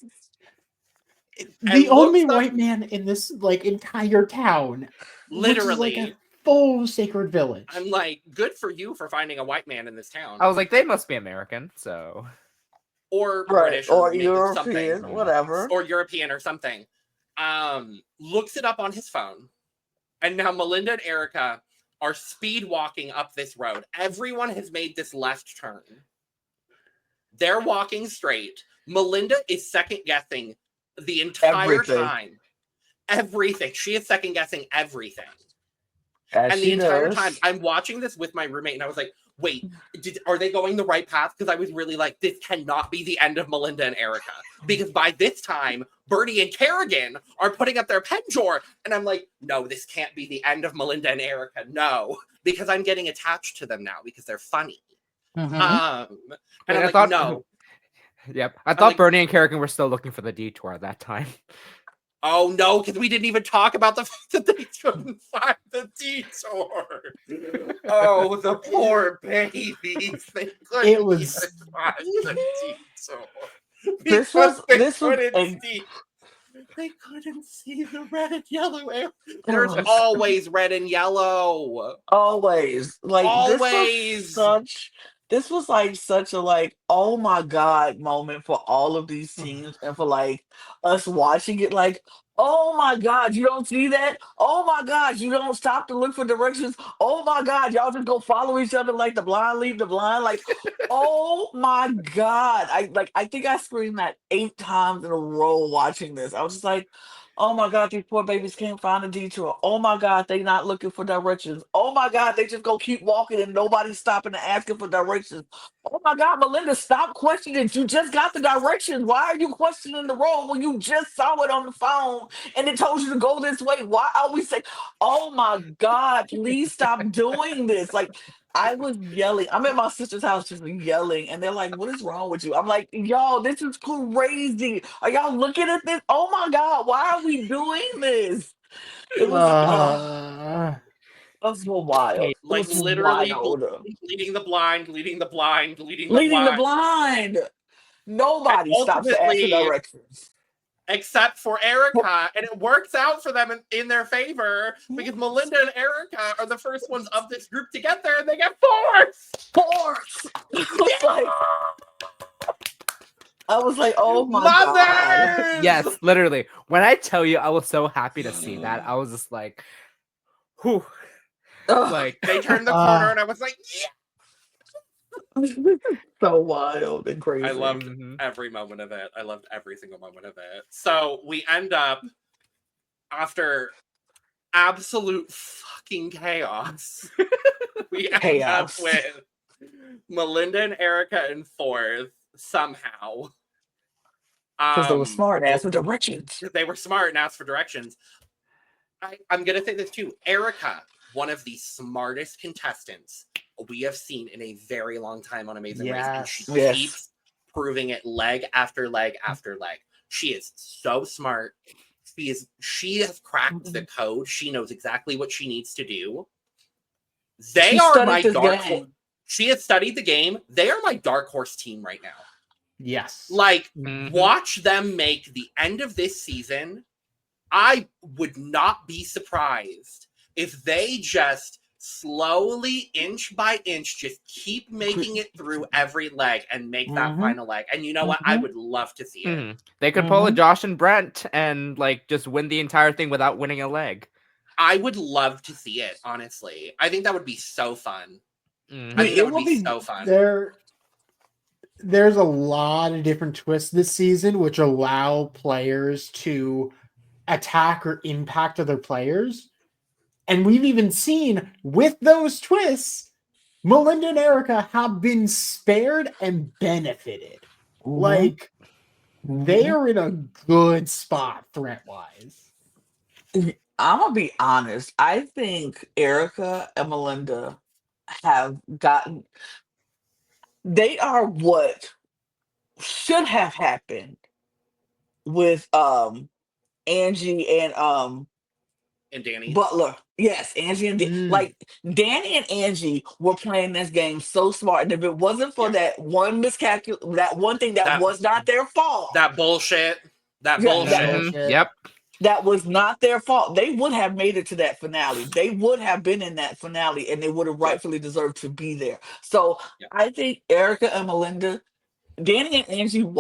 The only white man in this like entire town. Literally. Which is like a full sacred village. I'm like, good for you for finding a white man in this town. I was like, they must be American, so. Or British. Or European, whatever. Or European or something. Looks it up on his phone. And now Melinda and Erica are speed walking up this road. Everyone has made this left turn. They're walking straight. Melinda is second guessing the entire time. Everything. She is second guessing everything. And the entire time I'm watching this with my roommate and I was like, wait, are they going the right path? Because I was really like, this cannot be the end of Melinda and Erica. Because by this time, Bertie and Kerrigan are putting up their Penjor. And I'm like, no, this can't be the end of Melinda and Erica. No. Because I'm getting attached to them now because they're funny. And I'm like, no. Yep. I thought Bernie and Kerrigan were still looking for the detour at that time. Oh, no, because we didn't even talk about the fact that they couldn't find the detour. Oh, the poor babies. They couldn't even find the detour. They couldn't see the red and yellow area. There's always red and yellow. Always. Like, always. This was like such a like, oh my God moment for all of these teams and for like us watching it like, oh my God, you don't see that? Oh my God, you don't stop to look for directions. Oh my God, y'all just go follow each other like the blind lead the blind. Like, oh my God. I think I screamed that 8 times in a row watching this. I was just like, oh my God, these poor babies can't find a detour. Oh my God, they not looking for directions. Oh my God, they just go keep walking and nobody's stopping and asking for directions. Oh my God, Melinda, stop questioning. You just got the directions. Why are you questioning the road when you just saw it on the phone and it told you to go this way? Why are we saying, oh my God, please stop doing this? Like, I was yelling. I'm at my sister's house just yelling, and they're like, what is wrong with you? I'm like, y'all, this is crazy. Are y'all looking at this? Oh my God, why are we doing this? It was so wild. Like literally leading the blind. Nobody stops to ask for directions. except for Erica, and it works out for them in their favor because Melinda and Erica are the first ones of this group to get there, and they get fourth. I was like, oh my God. Yes, literally. When I tell you, I was so happy to see that. I was just like, whew. Like, they turned the corner, and I was like, yeah. So wild and crazy. I loved every moment of it. I loved every single moment of it. So we end up, after absolute fucking chaos, we end up with Melinda and Erica in fourth somehow. Because they were smart and asked for directions. They were smart and asked for directions. I'm going to say this too. Erica, one of the smartest contestants we have seen in a very long time on Amazing Race. And she keeps proving it leg after leg after leg. She is so smart. She has cracked the code. She knows exactly what she needs to do. They are my dark horse. She has studied the game. They are my dark horse team right now. Yes. Like, watch them make the end of this season. I would not be surprised if they just slowly, inch by inch, just keep making it through every leg and make that final leg. And you know what? I would love to see it. They could pull a Josh and Brent and like just win the entire thing without winning a leg. I would love to see it, honestly. I think that would be so fun. I think it would be so fun. There's a lot of different twists this season which allow players to attack or impact other players. And we've even seen with those twists, Melinda and Erica have been spared and benefited. Like, they're in a good spot threat-wise. I'm going to be honest. I think Erica and Melinda have gotten... They are what should have happened with Angie and Danny Butler. Yes, Angie and Danny. Like, Danny and Angie were playing this game so smart. And if it wasn't for that one miscalculation, that one thing that was not their fault. That bullshit. That was not their fault. They would have made it to that finale. They would have been in that finale, and they would have rightfully deserved to be there. So I think Erica and Melinda, Danny and Angie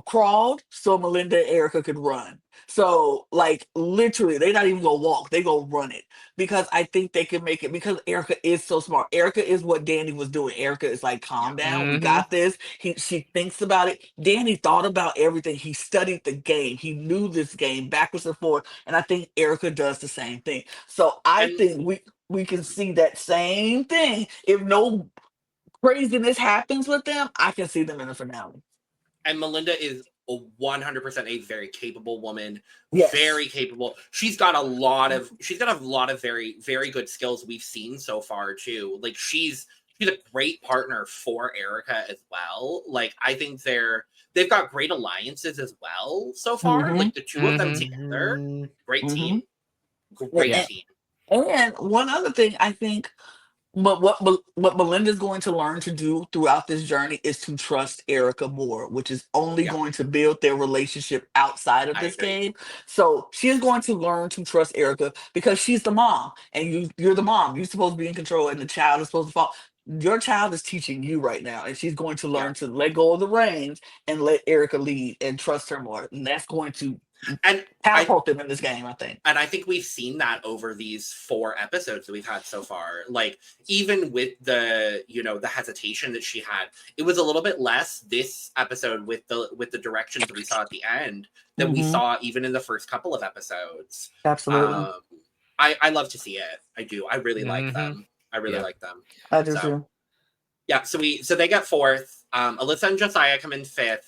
crawled so Melinda and Erica could run. So, like, literally, they're not even going to walk. They're going to run it because I think they can make it because Erica is so smart. Erica is what Danny was doing. Erica is like, calm down. We got this. She thinks about it. Danny thought about everything. He studied the game. He knew this game backwards and forward. And I think Erica does the same thing. So I think we can see that same thing. If no craziness happens with them, I can see them in the finale. And Melinda is 100% a very capable woman. Yes. Very capable. She's got a lot of very, very good skills we've seen so far too. Like she's a great partner for Erica as well. Like I think they've got great alliances as well so far. Like the two of them together, great team. Great team. And one other thing I think what Melinda's going to learn to do throughout this journey is to trust Erica more, which is only going to build their relationship outside of this game. So she's going to learn to trust Erica because she's the mom, and you're the mom. You're supposed to be in control, and the child is supposed to follow. Your child is teaching you right now, and she's going to learn to let go of the reins and let Erica lead and trust her more. And that's going to catapult them in this game, I think. And I think we've seen that over these 4 episodes that we've had so far. Like, even with the hesitation that she had, it was a little bit less this episode with the directions that we saw at the end that we saw even in the first couple of episodes. Absolutely. I love to see it. I do. I really like them. I really like them. I do too. Yeah, so they get 4th. Alyssa and Josiah come in 5th.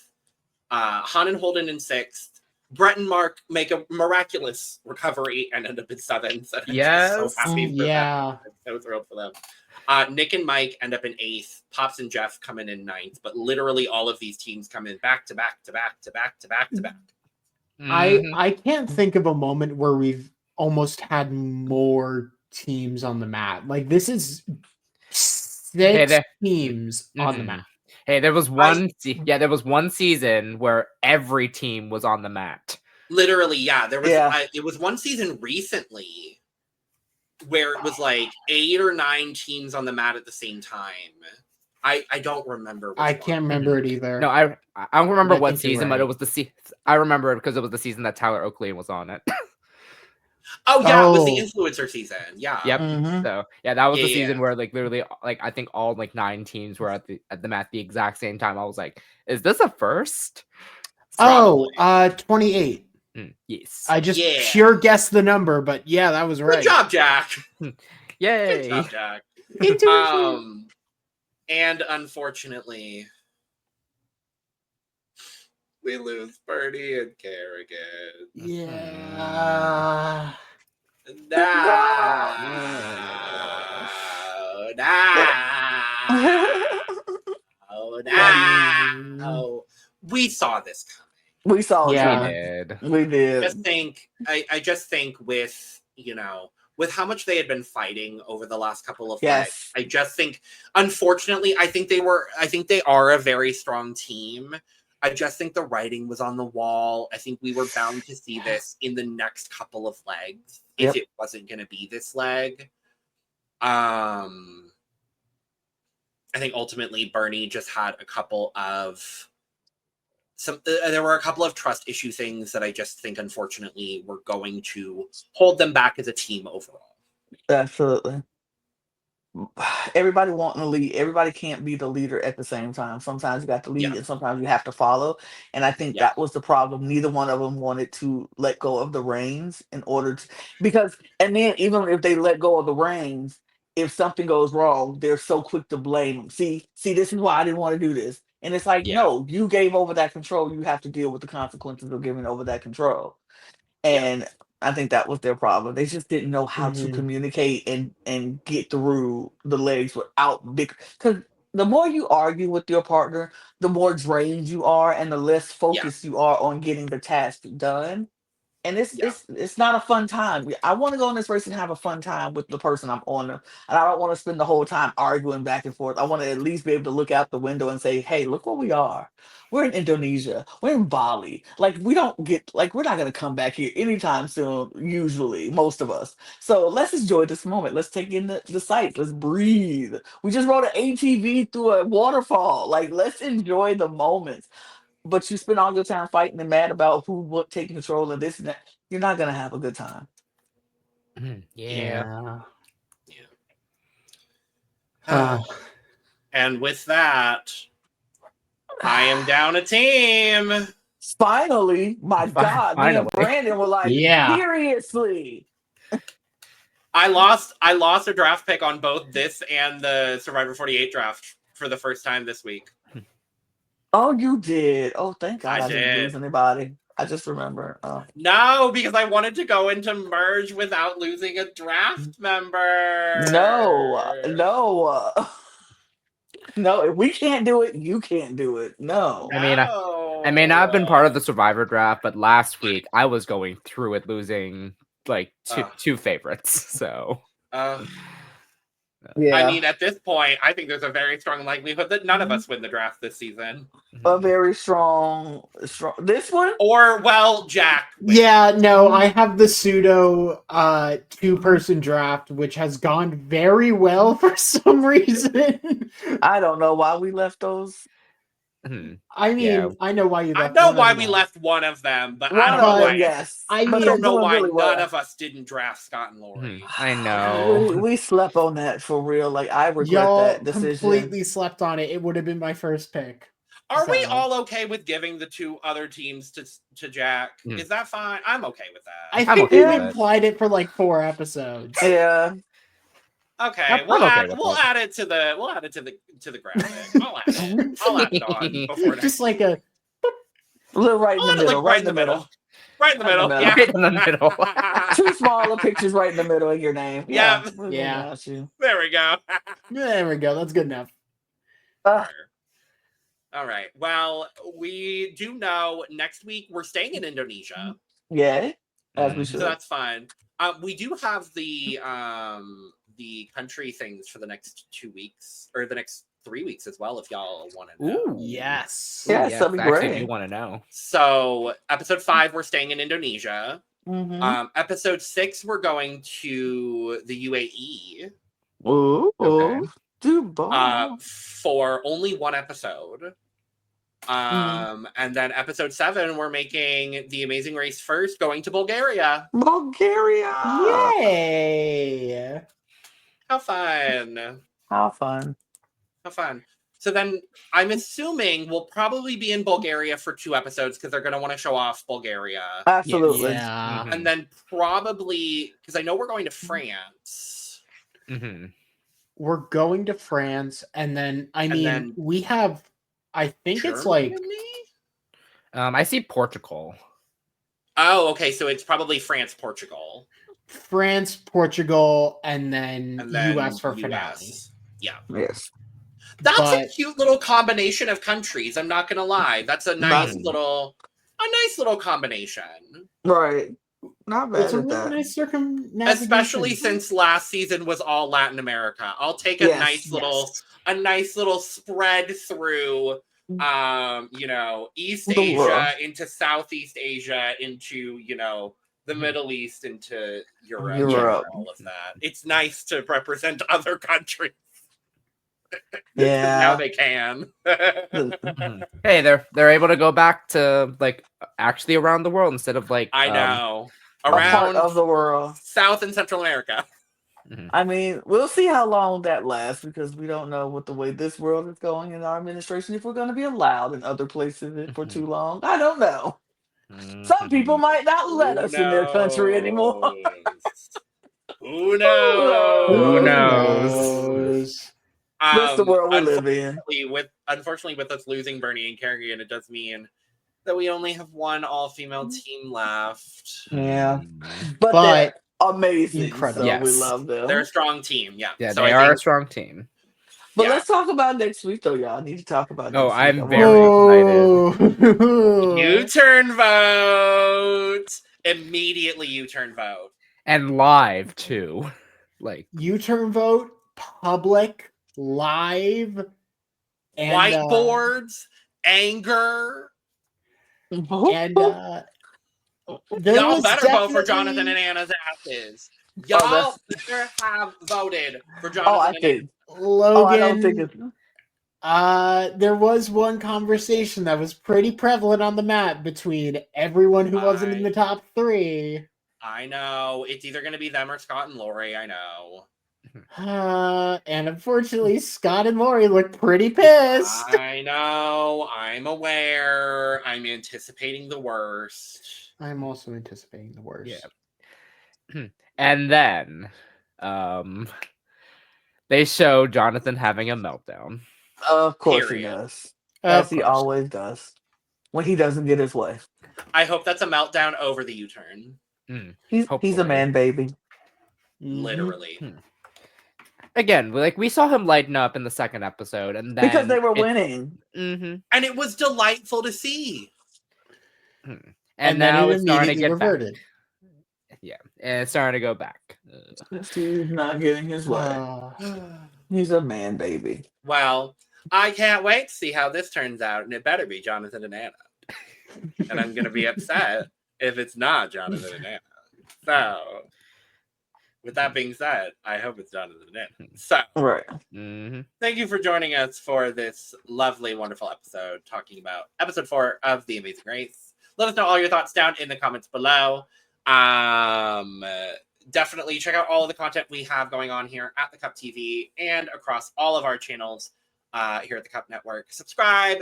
Han and Holden in 6th. Brett and Mark make a miraculous recovery and end up in 7th. Yes. I'm so happy for them. I'm so thrilled for them. Nick and Mike end up in 8th. Pops and Jeff come in 9th. But literally all of these teams come in back to back to back to back to back to back. I can't think of a moment where we've almost had more teams on the mat. Like this is 6 teams on the mat. Hey, there was one season where every team was on the mat. Literally, yeah. There was it was one season recently where it was like 8 or 9 teams on the mat at the same time. I don't remember. I can't remember it either. No, I don't remember I what think you're season, but right. it was I remember it because it was the season that Tyler Oakley was on it. Oh yeah, it was the influencer season. Yeah. Yep. So yeah, that was the Yeah, season yeah. where like literally like I think all like 9 teams were at the mat at the exact same time. I was like, is this a first? Oh, 28. Yes. I just pure guessed the number, but yeah, that was right. Good job, Jack. Yay. Good job, Jack. And unfortunately, we lose Bernie and Kerrigan. Yeah. No. We saw this coming. We saw it. We did. I just think with, with how much they had been fighting over the last couple of fights, I just think, unfortunately, I think they are a very strong team. I just think the writing was on the wall. I think we were bound to see this in the next couple of legs if it wasn't going to be this leg. I think ultimately Bernie just had a couple of there were a couple of trust issue things that I just think, unfortunately, were going to hold them back as a team overall. Absolutely. Everybody wanting to lead. Everybody can't be the leader at the same time. Sometimes you got to lead and sometimes you have to follow. And I think that was the problem. Neither one of them wanted to let go of the reins in order to, and then even if they let go of the reins, if something goes wrong, they're so quick to blame. See, this is why I didn't want to do this. And it's like, no, you gave over that control. You have to deal with the consequences of giving over that control. And I think that was their problem. They just didn't know how to communicate and get through the legs without big. Because the more you argue with your partner, the more drained you are, and the less focused you are on getting the task done. And it's not a fun time. I want to go on this race and have a fun time with the person I'm on, and I don't want to spend the whole time arguing back and forth. I want to at least be able to look out the window and say, "Hey, look where we are. We're in Indonesia. We're in Bali. Like we're not gonna come back here anytime soon. Usually, most of us. So let's enjoy this moment. Let's take in the sights. Let's breathe. We just rode an ATV through a waterfall. Like let's enjoy the moments." But you spend all your time fighting and mad about who what taking control of this and that, you're not gonna have a good time. And with that, I am down a team. Finally, my God, me and Brandon were like, seriously. I lost a draft pick on both this and the Survivor 48 draft for the first time this week. Oh, you did. Oh, thank God I didn't lose anybody. I just remember. No, because I wanted to go into merge without losing a draft member. No. No, if we can't do it, you can't do it. No. I mean, I may not have been part of the Survivor draft, but last week I was going through it losing like two favorites. So. Yeah. I mean, at this point, I think there's a very strong likelihood that none of us win the draft this season. A very strong. This one? Or, well, Jack. Yeah, no, I have the pseudo 2-person draft, which has gone very well for some reason. I don't know why we left those. I mean, I know why you left. I know why we left one of them, but I don't know why. Yes, I don't know why none of us didn't draft Scott and Lori. I know. We slept on that for real. Like I regret that decision. Completely slept on it. It would have been my first pick. Are we all okay with giving the 2 other teams to Jack? Is that fine? I'm okay with that. I think we've implied it for like 4 episodes. Yeah. Okay, we'll add it to the graphic. I'll add it on before just like a little right in the middle. Right in the middle. Right in the middle. Yeah. Right in the middle. 2 smaller pictures right in the middle of your name. Yeah. There we go. That's good enough. All right. Well, we do know next week we're staying in Indonesia. Yeah. As we should. So that's fine. We do have the country things for the next 2 weeks or the next 3 weeks as well, if y'all want to know. Ooh, Yes. Yes, that'd be actually, great. you want to know. So episode 5, we're staying in Indonesia. Mm-hmm. Episode 6, we're going to the UAE. Ooh, Okay. Dubai. For only 1 episode. And then episode 7, we're making The Amazing Race first, going to Bulgaria. Bulgaria. Yay! How fun. How fun. How fun. So then I'm assuming we'll probably be in Bulgaria for 2 episodes because they're going to want to show off Bulgaria. Absolutely. Yeah. Mhm. And then probably, because I know we're going to France. Mhm. We're going to France, and then then we have. I think it's like Germany? I see Portugal. Oh, okay. So it's probably France, Portugal. France, Portugal, and then US for US. finale. Yeah. Yes. That's a But- cute little combination of countries. I'm not gonna lie. That's a nice little combination. Right. Not bad It's a at really that. nice circumnavigation. Especially since last season was all Latin America. I'll take a Yes, nice little spread through East The Asia world. into Southeast Asia into, the Middle East into Europe. Europe. And all of that. It's nice to represent other countries. Yeah. Now they can. Mhm. Hey, they're able to go back to like actually around the world instead of like I know. A part Around of the world. South and Central America. I mean, we'll see how long that lasts because we don't know what the way this world is going in our administration. If we're going to be allowed in other places for too long, I don't know. Some people might not let us in their country anymore. Who knows? Who knows? That's the world we live in. Unfortunately, with us losing Bernie and Kerrigan, it does mean that we only have one all-female team left. Yeah, Mhm. but they're amazing. Incredible. So Yes. we love them. They're a strong team. Yeah. Yeah, So they I are a think, strong team. But yeah. let's talk about next week, though, y'all. I need to talk about Oh, next week. I'm I very excited. U-turn vote. Immediately U-turn vote. And live too. Like U-turn vote, public, live, and Whiteboards, anger. and there Y'all was better vote for definitely- Jonathan and Anna's asses. Y'all better have voted for Jonathan I and Anna. think. Logan. I don't think it's. There was one conversation that was pretty prevalent on the map between everyone who wasn't in the top 3. I know. It's either going to be them or Scott and Lori. I know. And unfortunately, Scott and Lori look pretty pissed. I know. I'm aware. I'm anticipating the worst. I'm also anticipating the worst. Yeah. And then they show Jonathan having a meltdown. Of course Period. he does. As he course. always does. When he doesn't get his way. I hope that's a meltdown over the U-turn. He's a Hopefully. man, baby. Mhm. Literally. Again, we saw him lighten up in the second episode, and then Because they were winning. Mm-hmm. And it was delightful to see. And And now then it it's starting to immediately get reverted. back. Yeah, and it's starting to go back. He's not getting his way. He's a man, baby. Well, I can't wait to see how this turns out, and it better be Jonathan and Anna. And I'm going to be upset if it's not Jonathan and Anna. So, with that being said, I hope it's Jonathan and Anna. So, Right. Mm-hmm. thank you for joining us for this lovely, wonderful episode talking about episode 4 of The Amazing Race. Let us know all your thoughts down in the comments below. Definitely check out all of the content we have going on here at the Cup TV and across all of our channels here at the Cup Network. Subscribe.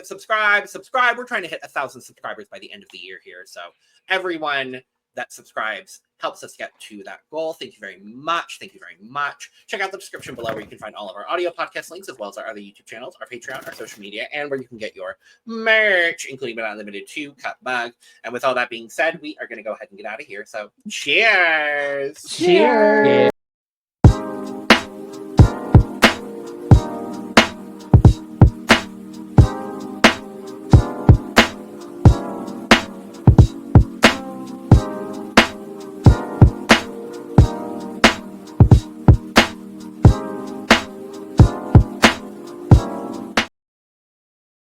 We're trying to hit 1,000 subscribers by the end of the year here. So everyone that subscribes helps us get to that goal. Thank you very much. Check out the description below where you can find all of our audio podcast links, as well as our other YouTube channels, our Patreon, our social media, and where you can get your merch, including but not limited to Cup Mug. And with all that being said, we are going to go ahead and get out of here. So cheers. Cheers. Yeah.